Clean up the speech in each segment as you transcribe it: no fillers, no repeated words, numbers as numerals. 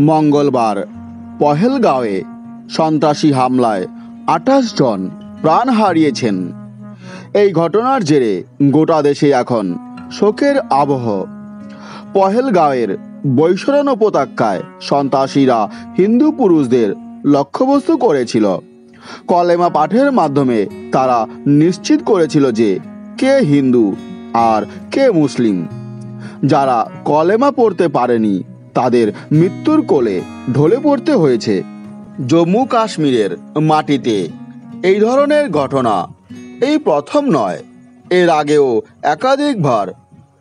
মঙ্গলবার পহেলগাঁওয়ে সন্ত্রাসী হামলায় ২৮ জন প্রাণ হারিয়েছেন। এই ঘটনার জেরে গোটা দেশে এখন শোকের আবহ। পহেলগাঁওয়ের বৈশরণ উপত্যকায় সন্ত্রাসীরা হিন্দু পুরুষদের লক্ষ্যবস্তু করেছিল। কলেমা পাঠের মাধ্যমে তারা নিশ্চিত করেছিল যে কে হিন্দু আর কে মুসলিম। যারা কলেমা পড়তে পারেনি তাদের মৃত্যুর কোলে ঢলে পড়তে হয়েছে। জম্মু কাশ্মীরের মাটিতে এই ধরনের ঘটনা এই প্রথম নয়। এর আগেও একাধিকবার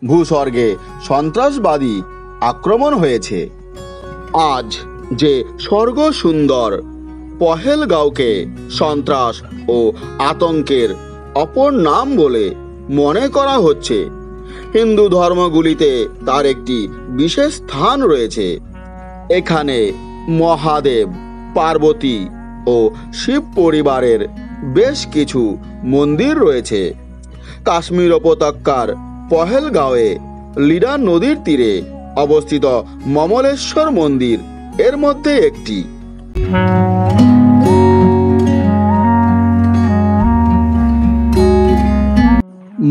ভূস্বর্গে সন্ত্রাসবাদী আক্রমণ হয়েছে। আজ যে স্বর্গ সুন্দর পহেলগাঁওকে সন্ত্রাস ও আতঙ্কের অপর নাম বলে মনে করা হচ্ছে, হিন্দু ধর্মগুলিতে তার একটি বিশেষ স্থান রয়েছে। এখানে মহাদেব, পার্বতী ও শিব পরিবারের বেশ কিছু মন্দির রয়েছে। কাশ্মীর উপত্যকার পহেলগাঁওয়ে লিডার নদীর তীরে অবস্থিত মমলেশ্বর মন্দির এর মধ্যে একটি।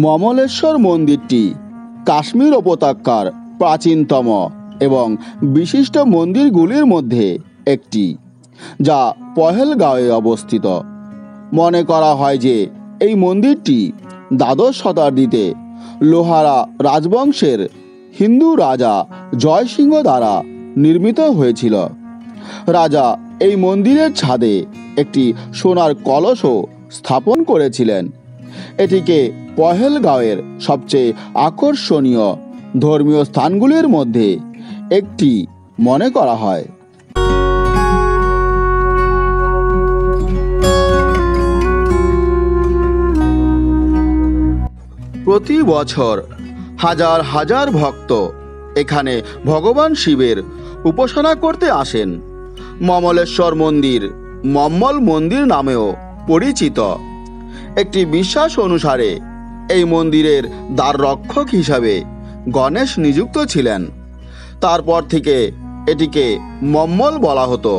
মমলেশ্বর মন্দিরটি কাশ্মীর উপত্যকার প্রাচীনতম এবং বিশিষ্ট মন্দিরগুলির মধ্যে একটি, যা পহেলগাঁওয়ে অবস্থিত। মনে করা হয় যে এই মন্দিরটি দ্বাদশ শতাব্দীতে লোহারা রাজবংশের হিন্দু রাজা জয় সিংহ দ্বারা নির্মিত হয়েছিল। রাজা এই মন্দিরের ছাদে একটি সোনার কলসও স্থাপন করেছিলেন। এটিকে পহেলগাঁওয়ের সবচেয়ে আকর্ষণীয় ধর্মীয় স্থানগুলির মধ্যে একটি মনে করা হয়। প্রতি বছর হাজার হাজার ভক্ত এখানে ভগবান শিবের উপাসনা করতে আসেন। মমলেশ্বর মন্দির মম্মল মন্দির নামেও পরিচিত। একটি বিশ্বাস অনুসারে এই মন্দিরের দ্বাররক্ষক হিসাবে গণেশ নিযুক্ত ছিলেন। তারপর থেকে এটিকে মম্মল বলা হতো।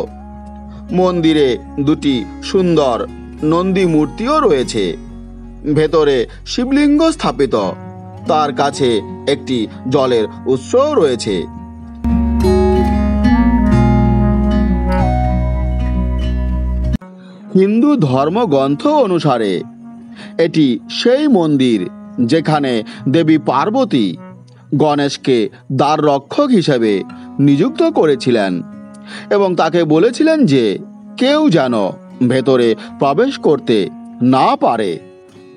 মন্দিরে দুটি সুন্দর নন্দী মূর্তিও রয়েছে। ভেতরে শিবলিঙ্গ স্থাপিত, তার কাছে একটি জলের উৎসও রয়েছে। হিন্দু ধর্মগ্রন্থ অনুসারে এটি সেই মন্দির যেখানে দেবী পার্বতী গণেশকে দ্বাররক্ষক হিসেবে নিযুক্ত করেছিলেন এবং তাকে বলেছিলেন যে কেউ যেন ভেতরে প্রবেশ করতে না পারে।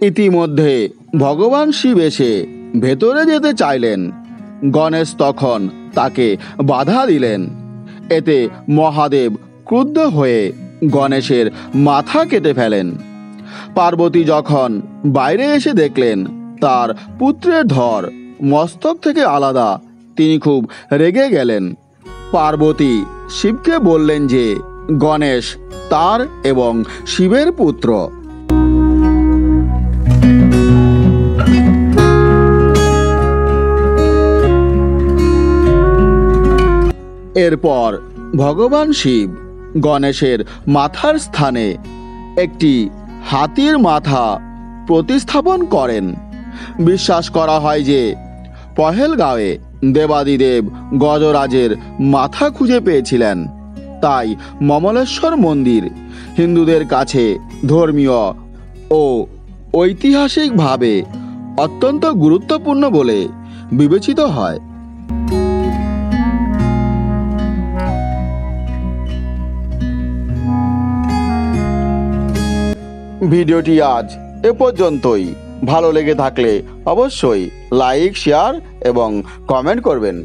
ইতিমধ্যে ভগবান শিব এসে ভেতরে যেতে চাইলেন। গণেশ তখন তাকে বাধা দিলেন। এতে মহাদেব ক্রুদ্ধ হয়ে গণেশের মাথা কেটে ফেলেন। পার্বতী যখন বাইরে এসে দেখলেন তার পুত্রের ধর মস্তক থেকে আলাদা, তিনি খুব রেগে গেলেন। পার্বতী শিবকে বললেন যে গণেশ তার এবং শিবের পুত্র। এরপর ভগবান শিব গণেশের মাথার স্থানে একটি হাতির মাথা প্রতিস্থাপন করেন। বিশ্বাস করা হয় যে পহেলগাঁওয়ে দেবাদিদেব গজরাজের মাথা খুঁজে পেয়েছিলেন। তাই মমলেশ্বর মন্দির হিন্দুদের কাছে ধর্মীয় ও ঐতিহাসিকভাবে অত্যন্ত গুরুত্বপূর্ণ বলে বিবেচিত হয়। ভিডিওটি আজ এ পর্যন্তই। ভালো লেগে থাকলে অবশ্যই লাইক, শেয়ার এবং কমেন্ট করবেন।